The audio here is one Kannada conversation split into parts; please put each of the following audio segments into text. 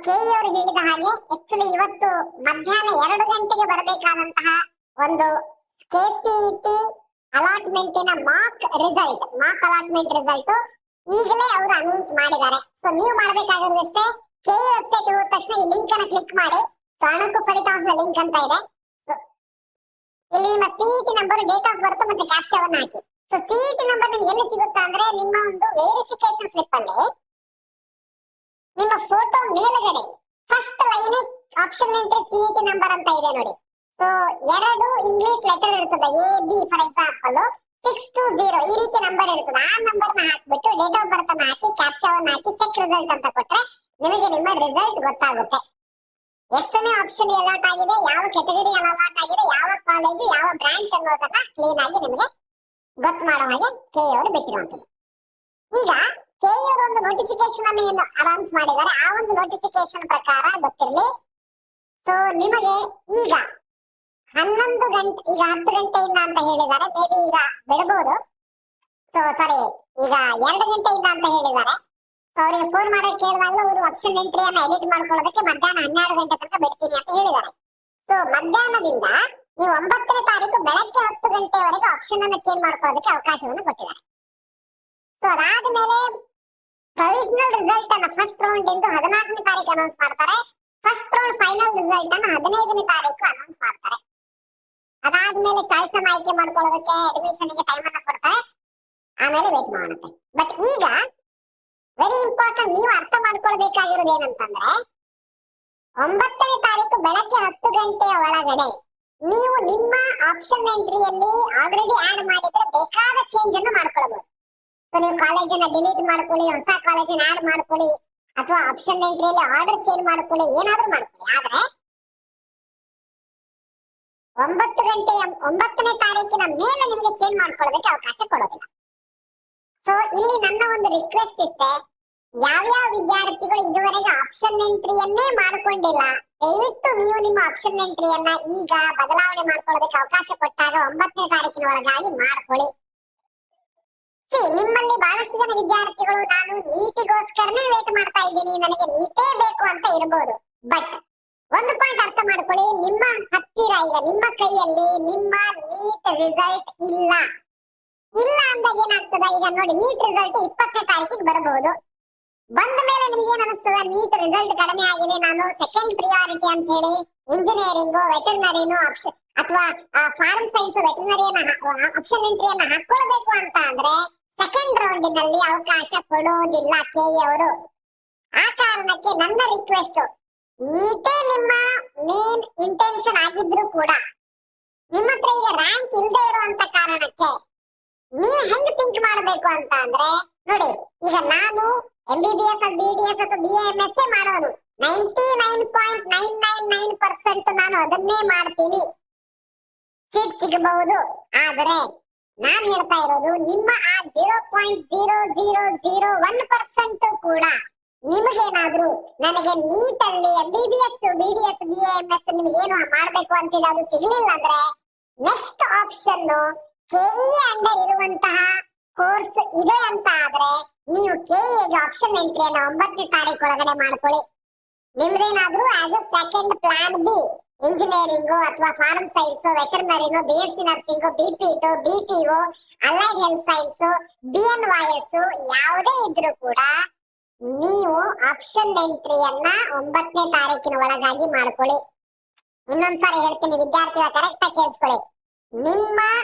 ಕೆ ಅವರು ಹೇಳಿದ ಹಾಗೆ ಆಕ್ಚುಲಿ ಇವತ್ತು ಮಧ್ಯಾಹ್ನ 2 ಗಂಟೆಗೆ ಬರಬೇಕಾದಂತಹ ಒಂದು ಕೆಸಿಇಟಿ ಅಲಾಟ್ಮೆಂಟಿನ ಮಾರ್ಕ್ ಅಲಾಟ್ಮೆಂಟ್ ರಿಸಲ್ಟ್ ಈಗಲೇ ಅವರು ಅನೌನ್ಸ್ ಮಾಡಿದ್ದಾರೆ. ಸೊ ನೀವು ಮಾಡಬೇಕಾಗಿರೋದಷ್ಟೇ ಕೆ ವೆಬ್ಸೈಟ್ ಹೋದ ತಕ್ಷಣ ಈ ಲಿಂಕ್ ಅನ್ನು ಕ್ಲಿಕ್ ಮಾಡಿ. ಸೊ ಅಣಕು ಫಲಿತಾಂಶ ಲಿಂಕ್ ಅಂತ ಇದೆ. ಸೊ ಇಲ್ಲಿ ನಿಮ್ಮ CET number, date of birth ಮತ್ತೆ ಕ್ಯಾಪ್ಚಾವನ್ನು ಹಾಕಿ. ಸೊ ಸಿಇಟಿ ನಂಬರ್ ನಿಮ್ಗೆ ಎಲ್ಲಿ ಸಿಗುತ್ತಾ ಅಂದ್ರೆ ನಿಮ್ಮ ಒಂದು ವೆರಿಫಿಕೇಶನ್ ಸ್ಲಿಪ್ ಅಲ್ಲಿ ನಿಮ್ಮ ಫೋಟೋ ಮೇಲ್ಗಡೆ first line option entry CET number ಅಂತ ಇದೆ ನೋಡಿ. ಸೊ 2 ಇಂಗ್ಲಿಷ್ ಲೆಟರ್ ಇರ್ತದೆ, ಎ ಬಿ ಫಾರ್ ಎಕ್ಸಾಂಪಲ್ 620 ಈ ರೀತಿ ನಂಬರ್ ಇರ್ತದೆ. ಆ ನಂಬರ್ ನ ಹಾಕ್ಬಿಟ್ಟು ಡೇಟ್ ಆಫ್ ಬರ್ತ್ ಅನ್ನ ಹಾಕಿ ಕ್ಯಾಪ್ಚಾವನ್ನು ಹಾಕಿ ಚೆಕ್ ರಿಸಲ್ಟ್ ಅಂತ ಕೊಟ್ರೆ ನಿಮಗೆ ನಿಮ್ಮ ರಿಸಲ್ಟ್ ಗೊತ್ತಾಗುತ್ತೆ. ಎಷ್ಟನೇ ಆಪ್ಷನ್ ಅಲಾಟ್ ಆಗಿದೆ, ಯಾವ ಕೆಟಗರಿ ಅಲಾಟ್ ಆಗಿದೆ, ಯಾವ ಕಾಲೇಜು, ಯಾವ ಬ್ರಾಂಚ್ ಅನ್ನೋದನ್ನ ಕ್ಲೀನ್ ಆಗಿ ನಿಮಗೆ ಗೊತ್ತು ಮಾಡೋ ಹಾಗೆ ಕೆ ಅವರು ಬಿಟ್ಟಿರುವಂತದ್ದು. ಈಗ ಕೆ ಅವರು ಒಂದು ನೋಟಿಫಿಕೇಶನ್ ಅನ್ನು ಏನು ಅನೌನ್ಸ್ ಮಾಡಿದ್ದಾರೆ, ಆ ಒಂದು ನೋಟಿಫಿಕೇಶನ್ ಪ್ರಕಾರ ಗೊತ್ತಿರಲಿ. ಸೊ ನಿಮಗೆ ಈಗ 11 ಗಂಟೆ, ಈಗ 10 ಗಂಟೆಯಿಂದ ಅಂತ ಹೇಳಿದ್ದಾರೆ, ಮೇ ಬಿ ಈಗ ಬಿಡಬಹುದು. ಸೊ ಸಾರಿ, ಈಗ 2 ಗಂಟೆಯಿಂದ ಅಂತ ಹೇಳಿದ್ದಾರೆ. ಸೊ ಅವರಿಗೆ ಫೋನ್ ಮಾಡೋಕೆ ಕೇಳಿದಾಗ ಅವರು ಆಪ್ಷನ್ ಎಂಟ್ರಿಯನ್ನು ಎಡಿಟ್ ಮಾಡ್ಕೊಳ್ಳೋದಕ್ಕೆ ಮಧ್ಯಾಹ್ನ 12 ಗಂಟೆ ತನಕ ಬಿಡ್ತೀನಿ ಅಂತ ಹೇಳಿದ್ದಾರೆ. ಸೊ ಮಧ್ಯಾಹ್ನದಿಂದ ನೀವು 9ನೇ ತಾರೀಕು ಬೆಳಗ್ಗೆ 10 ಗಂಟೆವರೆಗೆ ಆಪ್ಷನ್ ಅನ್ನು ಚೇಂಜ್ ಮಾಡ್ಕೊಳ್ಳೋದಕ್ಕೆ ಅವಕಾಶವನ್ನು ಕೊಟ್ಟಿದ್ದಾರೆ. ಸೊ ಅದಾದ್ಮೇಲೆ ಪ್ರೊವಿಷನಲ್ ರಿಸಲ್ಟ್ ಅನ್ನ ಫಸ್ಟ್ ರೌಂಡ್ ಎಂದು 14ನೇ ತಾರೀಕು ಅನೌನ್ಸ್ ಮಾಡ್ತಾರೆ. ಫಸ್ಟ್ ರೌಂಡ್ ಫೈನಲ್ ರಿಸಲ್ಟ್ ಅನ್ನು 15ನೇ ತಾರೀಕು ಅನೌನ್ಸ್ ಮಾಡ್ತಾರೆ. ಅದಾದ್ಮೇಲೆ ಚಾಯ್ಸ್ ಅನ್ನು ಆಯ್ಕೆ ಮಾಡ್ಕೊಳ್ಳೋದಕ್ಕೆ ಅಡ್ಮಿಷನ್ ಗೆ ಟೈಮ್ ಅನ್ನ ಕೊಡ್ತಾರೆ. ಆಮೇಲೆ ವೇಟ್ ಮಾಡುತ್ತೆ. ಬಟ್ ಈಗ ವೆರಿ ಇಂಪಾರ್ಟೆಂಟ್, ನೀವು ಅರ್ಥ ಮಾಡ್ಕೊಳ್ಬೇಕಾಗಿರೋದು ಏನಂತಂದ್ರೆ 9ನೇ ತಾರೀಕು ಬೆಳಗ್ಗೆ 10 ಗಂಟೆಯ ಒಳಗಡೆ ನೀವು ನಿಮ್ಮ ಆಪ್ಷನ್ ಎಂಟ್ರಿಯಲ್ಲಿ ಆಲ್ರೆಡಿ ಆಡ್ ಮಾಡಿದ್ರೆ ಬೇಕಾದ ಚೇಂಜ್ ಅನ್ನು ಮಾಡ್ಕೊಳ್ಬಹುದು. ಸೊ ನೀವು ಕಾಲೇಜನ್ನ ಡಿಲೀಟ್ ಮಾಡ್ಕೊಳ್ಳಿ, ಹೊಸ ಕಾಲೇಜನ್ನ ಆಡ್ ಮಾಡ್ಕೊಳ್ಳಿ, ಅಥವಾ ಆಪ್ಷನ್ ಎಂಟ್ರಿಯಲ್ಲಿ ಆರ್ಡರ್ ಚೇಂಜ್ ಮಾಡ್ಕೊಳ್ಳಿ, ಏನಾದ್ರೂ ಮಾಡ್ಕೊಳ್ಳಿ. ಆದ್ರೆ 9ನೇ ತಾರೀಕಿನ ಮೇಲೆ ನಿಮಗೆ ಚೇಂಜ್ ಮಾಡ್ಕೊಳ್ಳೋದಕ್ಕೆ ಅವಕಾಶ ಕೊಡೋದಿಲ್ಲ. ಸೊ ಇಲ್ಲಿ ನನ್ನ ಒಂದು ರಿಕ್ವೆಸ್ಟ್ ಇಷ್ಟೇ, ಯಾವ್ಯಾವ ವಿದ್ಯಾರ್ಥಿಗಳು ಇದುವರೆಗೆ ಆಪ್ಷನ್ ಎಂಟ್ರಿಯನ್ನೇ ಮಾಡ್ಕೊಂಡಿಲ್ಲ, ದಯವಿಟ್ಟು ನೀವು ನಿಮ್ಮ ಆಪ್ಷನ್ ಎಂಟ್ರಿಯನ್ನ ಈಗ ಬದಲಾವಣೆ ಮಾಡ್ಕೊಳ್ಳೋದಕ್ಕೆ ಅವಕಾಶ ಕೊಟ್ಟಾಗ 9ನೇ ತಾರೀಕಿನ ಒಳಗಾಗಿ ಮಾಡ್ಕೊಳ್ಳಿ. ನಿಮ್ಮಲ್ಲಿ ಬಹಳಷ್ಟು ಜನ ವಿದ್ಯಾರ್ಥಿಗಳು ನಾನು ನೀಟಿಗೋಸ್ಕರನೇ ವೇಟ್ ಮಾಡ್ತಾ ಇದ್ದೀನಿ, ನನಗೆ ನೀಟೇ ಬೇಕು ಅಂತ ಇರಬಹುದು. ಬಟ್ ಒಂದು ಪಾಯಿಂಟ್ ಅರ್ಥ ಮಾಡ್ಕೊಳ್ಳಿ, ನಿಮ್ಮ ಹತ್ತಿರ ಈಗ ನಿಮ್ಮ ಕೈಯಲ್ಲಿ ನಿಮ್ಮ ನೀಟ್ ರಿಸಲ್ಟ್ ಇಲ್ಲ ಅಂದಾಗ ಏನಾಗ್ತದ, ಈಗ ನೋಡಿ ನೀಟ್ ರಿಸಲ್ಟ್ 20ನೇ ತಾರೀಕಿಗೆ ಬರಬಹುದು. ಬಂದ ಮೇಲೆ ನಿಮ್ಗೆ ಏನ್ ಅನಿಸ್ತದ, ನೀಟ್ ರಿಸಲ್ಟ್ ಕಡಿಮೆ ಆಗಿದೆ, ನಾನು ಸೆಕೆಂಡ್ ಪ್ರಿಯಾರಿಟಿ ಅಂತ ಹೇಳಿ ಇಂಜಿನಿಯರಿಂಗ್, ವೆಟರ್ನರಿನೋ ಅಥವಾ ಫಾರ್ಮ್ ಸೈನ್ಸ್ ವೆಟರ್ನರಿಯನ್ನ ಆಪ್ಷನ್ ಎಂಟ್ರಿಯನ್ನ ಹಾಕೊಳ್ಬೇಕು ಅಂತ ಅಂದ್ರೆ ಸೆಕೆಂಡ್ ರೌಂಡಿನಲ್ಲಿ ಅವಕಾಶ ಕೊಡೋದಿಲ್ಲ ಕೆ ಅವರು. ಆ ಕಾರಣಕ್ಕೆ ನನ್ನ ರಿಕ್ವೆಸ್ಟ್, ನೀಟೇ ನಿಮ್ಮ ಮೇನ್ ಇಂಟೆನ್ಷನ್ ಆಗಿದ್ರು ಕೂಡ ನಿಮ್ಮ ಹತ್ರ ಈಗ ರ್ಯಾಂಕ್ ಇಲ್ಲದೆ ಇರುವಂತ ಕಾರಣಕ್ಕೆ ನೀವು ಹೆಂಗ್ ಥಿಂಕ್ ಮಾಡಬೇಕು ಅಂತ ಅಂದ್ರೆ ನೋಡಿ, ಈಗ ನಾನು MBBS BDS ಅಥವಾ BAMS ಮಾಡೋನು 99.999% ನಾನು ಅದನ್ನೇ ಮಾಡ್ತೀನಿ, ಸೀಟ್ ಸಿಗಬಹುದು. ಆದ್ರೆ ನಾನ್ ಹೇಳ್ತಾ ಇರೋದು ನಿಮ್ಮ ಆ 0.0001% ಕೂಡ ನಿಮಗೇನಾದ್ರೂ ನನಗೆ ನೀಟ್ ಅಲ್ಲಿ MBBS BDS BAMS ನಿಮ್ಗೆ ಏನು ಮಾಡ್ಬೇಕು ಅಂತಿಲ್ಲ, ಅದು ಸಿಗ್ಲಿಲ್ಲ ಅಂದ್ರೆ ನೆಕ್ಸ್ಟ್ ಆಪ್ಷನ್ ಕೆಇ ಅಂಡರ್ ಇರುವಂತಹ ಕೋರ್ಸ್ ಇದೆ ಅಂತ ಆದ್ರೆ ನೀವು ಕೆಇಗೆ ಆಪ್ಷನ್ ಎಂಟ್ರಿಯನ್ನ 9ನೇ ತಾರೀಕು ಒಳಗಡೆ ಮಾಡ್ಕೊಳ್ಳಿ. ನಿಮ್ದೇನಾದ್ರೂ as a second plan B engineering ಅಥವಾ ಫಾರ್ಮ್ ಸೈನ್ಸ್, ವೆಟರ್ನರಿನೋ, BSc nursing, BPET, BPO, allied health science, BNYS ಯಾವುದೇ ಇದ್ರೂ ಕೂಡ ನೀವು ಆಪ್ಷನ್ ಎಂಟ್ರಿಯನ್ನ 9ನೇ ತಾರೀಕಿನ ಒಳಗಾಗಿ ಮಾಡ್ಕೊಳ್ಳಿ. ಇನ್ನೊಂದ್ಸಾರಿ ಹೇಳ್ತೀನಿ ವಿದ್ಯಾರ್ಥಿಗಳ ಕರೆಕ್ಟ್ ಆಗಿ ಕೇಳಿಸ್ಕೊಳ್ಳಿ, ನಿಮ್ಮ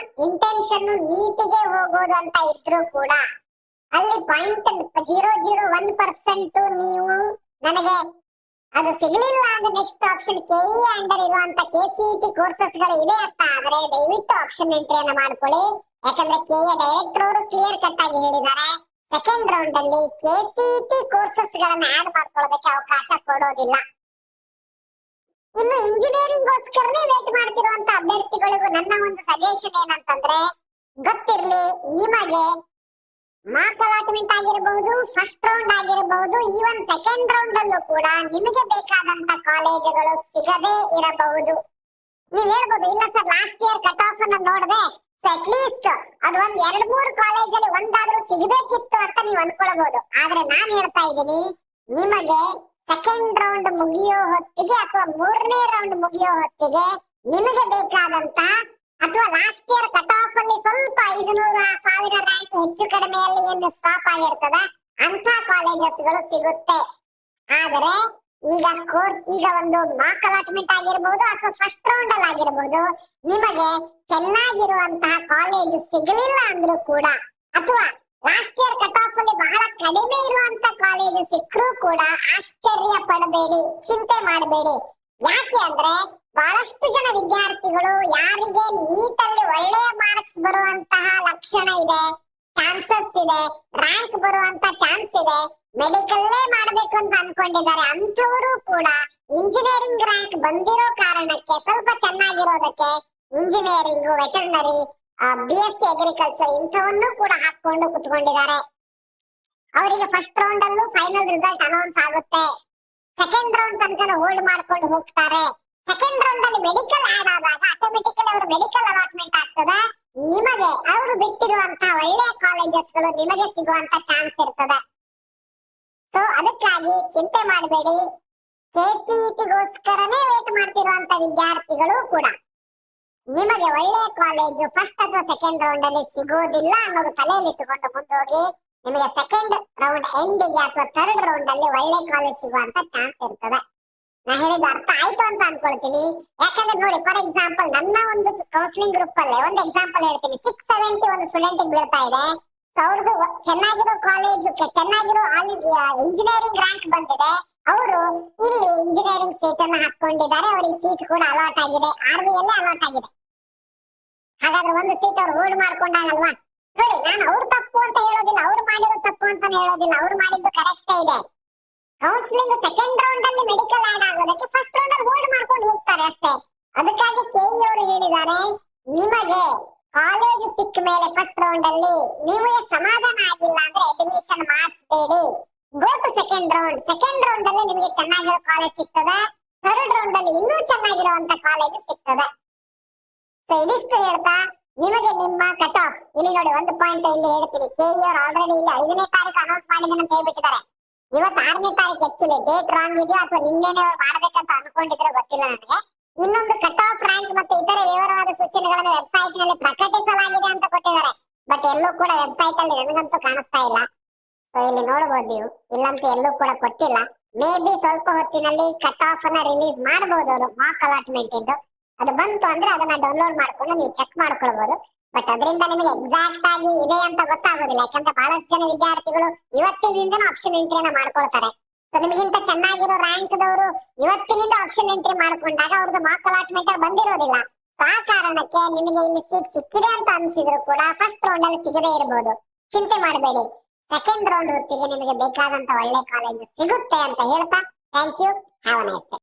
ಇಂಟೆನ್ಷನ್ ನೀಟಿಗೆ ಹೋಗೋದು ಅಂತ ಇದ್ರೂ ಕೂಡ ಅಲ್ಲಿ 0.001% ನೀವು ನನಗೆ ಅದು ಸಿಗಲಿಲ್ಲ ಅಂದ್ರೆ ನೆಕ್ಸ್ಟ್ ಆಪ್ಷನ್ ಕೆಇ ಅಂಡರ್ ಇರುವಂತ KCET ಕೋರ್ಸಸ್ ಗಳು ಇದೆ ಅಂತ ಆದ್ರೆ ದಯವಿಟ್ಟು ಆಪ್ಷನ್ ಎಂಟ್ರಿಯನ್ನ ಮಾಡ್ಕೊಳ್ಳಿ. ಯಾಕಂದ್ರೆ ಕೆಇ ಡೈರೆಕ್ಟರ್ ಅವರು ಕ್ಲಿಯರ್ ಕಟ್ ಆಗಿ ಹೇಳಿದ್ದಾರೆ, ಸೆಕೆಂಡ್ ರೌಂಡ್ ಅಲ್ಲಿ KCET ಕೋರ್ಸಸ್ ಗಳನ್ನ ಆಡ್ ಮಾಡ್ಕೊಳ್ಳೋದಕ್ಕೆ ಅವಕಾಶ ಕೊಡೋದಿಲ್ಲ. ಇನ್ನು ಇಂಜಿನಿಯರಿಂಗ್ ಗೋಸ್ಕರನೇ ವೇಟ್ ಮಾಡ್ತಿರುವಂತ ಅಭ್ಯರ್ಥಿಗಳಿಗೂ ನನ್ನ ಒಂದು ಸಜೆಷನ್ ಏನಂತಂದ್ರೆ, ಗೊತ್ತಿರ್ಲಿ ನಿಮಗೆ ಮಾರ್ಕ್ ಅಲಾಟ್ಮೆಂಟ್ ಆಗಿರಬಹುದು, ಫಸ್ಟ್ ರೌಂಡ್ ಆಗಿರಬಹುದು, ಈವನ್ ಸೆಕೆಂಡ್ ರೌಂಡ್ ಅಲ್ಲೂ ಕೂಡ ನಿಮಗೆ ಬೇಕಾದಂತ ಕಾಲೇಜುಗಳು ಸಿಗದೇ ಇರಬಹುದು. ನೀವ್ ಹೇಳ್ಬೋದು, ಇಲ್ಲ sir last year cut off ಅನ್ನ ನೋಡದೆ ಸೊ ಅಟ್ ಲೀಸ್ಟ್ ಅದು ಒಂದ್ 2-3 ಕಾಲೇಜಲ್ಲಿ ಒಂದಾದ್ರೂ ಸಿಗಬೇಕಿತ್ತು ಅಂತ ನೀವು ಅನ್ಕೊಳ್ಬಹುದು. ಆದ್ರೆ ನಾನ್ ಹೇಳ್ತಾ ಇದ್ದೀನಿ, ನಿಮಗೆ ಸೆಕೆಂಡ್ ರೌಂಡ್ ಮುಗಿಯೋ ಹೊತ್ತಿಗೆ ಅಥವಾ ಮೂರನೇ ರೌಂಡ್ ಮುಗಿಯೋ ಹೊತ್ತಿಗೆ ನಿಮಗೆ ಬೇಕಾದಂತ ಅಥವಾ ಲಾಸ್ಟ್ ಇಯರ್ ಕಟ್ ಆಫ್ ಅಲ್ಲಿ ಸ್ವಲ್ಪ 500,000 ರ್ಯಾಂಕ್ ಹೆಚ್ಚು ಕಡಿಮೆಯಲ್ಲಿ ಏನು ಸ್ಟಾಪ್ ಆಗಿರ್ತದ ಅಂತ ಕಾಲೇಜಸ್ ಗಳು ಸಿಗುತ್ತೆ. ಆದರೆ ಈಗ ಕೋರ್ಸ್ ಈಗ ಒಂದು ಮಾರ್ಕ್ ಅಲಾಟ್ಮೆಂಟ್ ಆಗಿರಬಹುದು ಅಥವಾ ಫಸ್ಟ್ ರೌಂಡ್ ಅಲ್ಲಿ ಆಗಿರಬಹುದು, ನಿಮಗೆ ಚೆನ್ನಾಗಿರುವಂತಹ ಕಾಲೇಜ್ ಸಿಗಲಿಲ್ಲ ಅಂದ್ರೂ ಕೂಡ ಅಥವಾ ಲಾಸ್ಟ್ ಇಯರ್ ಕಟ್ ಆಫ್ ಅಲ್ಲಿ ಬಹಳ ಕಡಿಮೆ ಇರುವಂತ ಕಾಲೇಜ್ ಸಿಕ್ಕರೂ ಕೂಡ ಆಶ್ಚರ್ಯ ಪಡಬೇಡಿ, ಚಿಂತೆ ಮಾಡಬೇಡಿ. ಯಾಕೆ ಅಂದ್ರೆ ಬಹಳಷ್ಟು ಜನ ವಿದ್ಯಾರ್ಥಿಗಳು ಯಾರಿಗೆ ನೀಟ್ ಅಲ್ಲಿ ಒಳ್ಳೆಯ ಮಾರ್ಕ್ಸ್ ಬರುವಂತಹ ಲಕ್ಷಣ ಇದೆ, ಚಾನ್ಸಸ್ ಇದೆ, ರ್ಯಾಂಕ್ ಬರುವಂತ ಚಾನ್ಸ್ ಇದೆ, ಮೆಡಿಕಲ್ಲೇ ಮಾಡ್ಬೇಕು ಅಂತ ಅನ್ಕೊಂಡಿದ್ದಾರೆ, ಅಂತವರು ಕೂಡ ಇಂಜಿನಿಯರಿಂಗ್ ರ್ಯಾಂಕ್ ಬಂದಿರೋ ಕಾರಣಕ್ಕೆ ಸ್ವಲ್ಪ ಚೆನ್ನಾಗಿರೋದಕ್ಕೆ ಇಂಜಿನಿಯರಿಂಗ್, ವೆಟರ್ನರಿ, BSc ಅಗ್ರಿಕಲ್ಚರ್ ಇಂಥವನ್ನು ಕೂಡ ಹಾಕೊಂಡು ಕುತ್ಕೊಂಡಿದ್ದಾರೆ. ಅವರಿಗೆ ಫಸ್ಟ್ ರೌಂಡ್ ಅಲ್ಲೂ ಫೈನಲ್ ರಿಸಲ್ಟ್ ಅನೌನ್ಸ್ ಆಗುತ್ತೆ. ಸೆಕೆಂಡ್ ರೌಂಡ್ ತನಕ ಹೋಲ್ಡ್ ಮಾಡ್ಕೊಂಡು ಹೋಗ್ತಾರೆ. ಸೆಕೆಂಡ್ ರೌಂಡ್ ಅಲ್ಲಿ ಮೆಡಿಕಲ್ ಆಡ್ ಆದಾಗ ಆಟೋಮೆಟಿಕಲಿ ಅವರು ಮೆಡಿಕಲ್ ಅಲಾಟ್ಮೆಂಟ್ ಆಗ್ತದೆ. ನಿಮಗೆ ಅವರು ಬಿಟ್ಟಿರುವಂತಹ ಒಳ್ಳೆಯ ಕಾಲೇಜಸ್ ಗಳು ನಿಮಗೆ ಸಿಗುವಂತ ಚಾನ್ಸ್ ಇರ್ತದೆ. ಸೊ ಅದಕ್ಕಾಗಿ ಚಿಂತೆ ಮಾಡಬೇಡಿ. KCET-ಗೋಸ್ಕರನೇ ವೇಟ್ ಮಾಡ್ತಿರುವಂತ ವಿದ್ಯಾರ್ಥಿಗಳು ಕೂಡ ನಿಮಗೆ ಒಳ್ಳೆಯ ಕಾಲೇಜು ಫಸ್ಟ್ ಅಥವಾ ಸೆಕೆಂಡ್ ರೌಂಡ್ ಅಲ್ಲಿ ಸಿಗೋದಿಲ್ಲ ಅನ್ನೋದು ತಲೆಯಲ್ಲಿ ಇಟ್ಟುಕೊಂಡು ಮುಂದೋಗಿ. ನಿಮಗೆ ಸೆಕೆಂಡ್ ರೌಂಡ್ ಎಂಡಿಗೆ ಅಥವಾ ಥರ್ಡ್ ರೌಂಡ್ ಅಲ್ಲಿ ಒಳ್ಳೆ ಕಾಲೇಜ್ ಸಿಗುವಂತ ಚಾನ್ಸ್ ಇರ್ತದೆ. ನಾ ಹೇಳಿದ ಅರ್ಥ ಆಯ್ತು ಅಂತ ಅನ್ಕೊಳ್ತೀನಿ. ಯಾಕಂದ್ರೆ ನೋಡಿ, ಫಾರ್ ಎಕ್ಸಾಂಪಲ್ ನನ್ನ ಒಂದು ಕೌನ್ಸಿಲಿಂಗ್ ಗ್ರೂಪ್ ಅಲ್ಲಿ ಒಂದು ಎಕ್ಸಾಂಪಲ್ ಹೇಳ್ತೀನಿ. 670 ಒಂದು ಸ್ಟೂಡೆಂಟ್ ಬೀಳ್ತಾ ಇದೆ. ಸೊ ಅವ್ರದ್ದು ಚೆನ್ನಾಗಿರೋ ಕಾಲೇಜ್, ಚೆನ್ನಾಗಿರೋ ಇಂಜಿನಿಯರಿಂಗ್ ರ್ಯಾಂಕ್ ಬಂದಿದೆ. ಅವರು ಇಲ್ಲಿ ಇಂಜಿನಿಯರಿಂಗ್ ಸೀಟ್ ಅನ್ನು ಹಾಕೊಂಡಿದ್ದಾರೆ. ಅವರಿಗೆ ಸೀಟ್ ಕೂಡ ಅಲಾಟ್ ಆಗಿದೆ, RV ಅಲ್ಲೇ ಅಲಾಟ್ ಆಗಿದೆ. ಹಾಗಾದ್ರೆ ಒಂದು ಸೀಟ್ ಅವ್ರು ಹೋಲ್ಡ್ ಮಾಡ್ಕೊಂಡಾಗಲ್ವಾ? ನೋಡಿ, ನಾನು ಅವ್ರು ತಪ್ಪು ಅಂತ ಹೇಳೋದಿಲ್ಲ, ಅವ್ರು ಮಾಡಿರೋ ತಪ್ಪು ಅಂತಾನೆ ಹೇಳೋದಿಲ್ಲ, ಅವ್ರು ಮಾಡಿದ್ದು ಕರೆಕ್ಟ್ ಇದೆ. ಕೌನ್ಸಿಲಿಂಗ್ ಸೆಕೆಂಡ್ ರೌಂಡ್ ಅಲ್ಲಿ ಮೆಡಿಕಲ್ ಆಡ್ ಆಗೋದಕ್ಕೆ ಫಸ್ಟ್ ರೌಂಡ್ ಅಲ್ಲಿ ಹೋಲ್ಡ್ ಮಾಡ್ಕೊಂಡು ಹೋಗ್ತಾರೆ ಅಷ್ಟೇ. ಅದಕ್ಕಾಗಿ KE ಅವರು ಹೇಳಿದ್ದಾರೆ, ನಿಮಗೆ ಕಾಲೇಜ್ ಸಿಕ್ಕ ಮೇಲೆ ಫಸ್ಟ್ ರೌಂಡ್ ಅಲ್ಲಿ ನೀವು ಸಮಾಧಾನ ಆಗಿಲ್ಲ ಅಂದ್ರೆ ಅಡ್ಮಿಷನ್ ಮಾಡಿಸಬೇಡಿ. Go to second round. Second round ಅಲ್ಲಿ ನಿಮಗೆ ಚೆನ್ನಾಗಿರೋ ಕಾಲೇಜ್ ಸಿಗ್ತದೆ, ಥರ್ಡ್ ರೌಂಡ್ ಅಲ್ಲಿ ಇನ್ನೂ ಚೆನ್ನಾಗಿರುವಂತ ಕಾಲೇಜ್ ಸಿಗ್ತದೆ. ಸೊ ಇದಿಷ್ಟು ಹೇಳ್ತಾ ನಿಮಗೆ ನಿಮ್ಮ ಕಟ್ ಆಫ್ ಇಲ್ಲಿ ನೋಡಿ, ಒಂದು ಪಾಯಿಂಟ್ ಇಲ್ಲಿ ಹೇಳ್ತೀನಿ. KE ಅವರು ಆಲ್ರೆಡಿ ಇಲ್ಲಿ 5ನೇ ತಾರೀಕು ಅನೌನ್ಸ್ ಮಾಡಿದ್ದೇನೆ ಅಂತ ಹೇಳ್ಬಿಟ್ಟಿದ್ದಾರೆ. ಇವತ್ತು 6ನೇ ತಾರೀಕು. ಆಕ್ಚುಲಿ ಡೇಟ್ ರಾಂಗ್ ಇದೆಯೋ ಅಥವಾ ನಿನ್ನೆನೆ ಮಾಡ್ಬೇಕಂತ ಅನ್ಕೊಂಡಿದ್ರೆ ಗೊತ್ತಿಲ್ಲ ನನಗೆ. ಇನ್ನೊಂದು ಕಟ್ ಆಫ್ ರ್ಯಾಂಕ್ ಮತ್ತು ಇತರೆ ವಿವರವಾದ ಸೂಚನೆಗಳನ್ನು ವೆಬ್ಸೈಟ್ ನಲ್ಲಿ ಪ್ರಕಟಿಸಲಾಗಿದೆ ಅಂತ ಕೊಟ್ಟಿದ್ದಾರೆ. ಬಟ್ ಎಲ್ಲೂ ಕೂಡ ವೆಬ್ಸೈಟ್ ಅಲ್ಲಿ ನನಗಂತೂ ಕಾಣಿಸ್ತಾ ಇಲ್ಲ. ಸೊ ಇಲ್ಲಿ ನೋಡಬಹುದು ನೀವು, ಇಲ್ಲಂತೂ ಎಲ್ಲೂ ಕೂಡ ಕೊಟ್ಟಿಲ್ಲ. ಮೇ ಬಿ ಸ್ವಲ್ಪ ಹೊತ್ತಿನಲ್ಲಿ ಕಟ್ ಆಫ್ ಅನ್ನ ರಿಲೀಸ್ ಮಾಡಬಹುದು ಅವರು, ಮಾರ್ಕ್ ಅಲಾಟ್ಮೆಂಟ್ ಇದ್ದು. ಅದು ಬಂತು ಅಂದ್ರೆ ಅದನ್ನ ಡೌನ್ಲೋಡ್ ಮಾಡ್ಕೊಂಡು ನೀವು ಚೆಕ್ ಮಾಡ್ಕೊಳ್ಬಹುದು. ಬಟ್ ಅದರಿಂದ ನಿಮಗೆ ಎಕ್ಸಾಕ್ಟ್ ಆಗಿ ಇದೆ ಅಂತ ಗೊತ್ತಾಗೋದಿಲ್ಲ. ಯಾಕಂದ್ರೆ ಬಹಳಷ್ಟು ಜನ ವಿದ್ಯಾರ್ಥಿಗಳು ಇವತ್ತಿನಿಂದನೂ ಆಪ್ಷನ್ ಎಂಟ್ರಿನ ಮಾಡ್ಕೊಳ್ತಾರೆ. ಸೊ ನಿಮಗಿಂತ ಚೆನ್ನಾಗಿರೋ ರ್ಯಾಂಕ್ ದವರು ಇವತ್ತಿನಿಂದ ಆಪ್ಷನ್ ಎಂಟ್ರಿ ಮಾಡ್ಕೊಂಡಾಗ ಅವ್ರದ್ದು ಮಾರ್ಕ್ ಅಲಾಟ್ಮೆಂಟ್ ಬಂದಿರೋದಿಲ್ಲ. ಸೊ ಆ ಕಾರಣಕ್ಕೆ ನಿಮಗೆ ಇಲ್ಲಿ ಸೀಟ್ ಸಿಕ್ಕಿದೆ ಅಂತ ಅನ್ಸಿದ್ರು ಕೂಡ ಫಸ್ಟ್ ರೌಂಡ್ ಅಲ್ಲಿ ಸಿಗದೇ ಇರಬಹುದು. ಚಿಂತೆ ಮಾಡಬೇಡಿ, ಸೆಕೆಂಡ್ ರೌಂಡ್ ಹೊತ್ತಿಗೆ ನಿಮಗೆ ಬೇಕಾದಂತ ಒಳ್ಳೆ ಕಾಲೇಜು ಸಿಗುತ್ತೆ ಅಂತ ಹೇಳ್ತಾ thank you, have a nice day.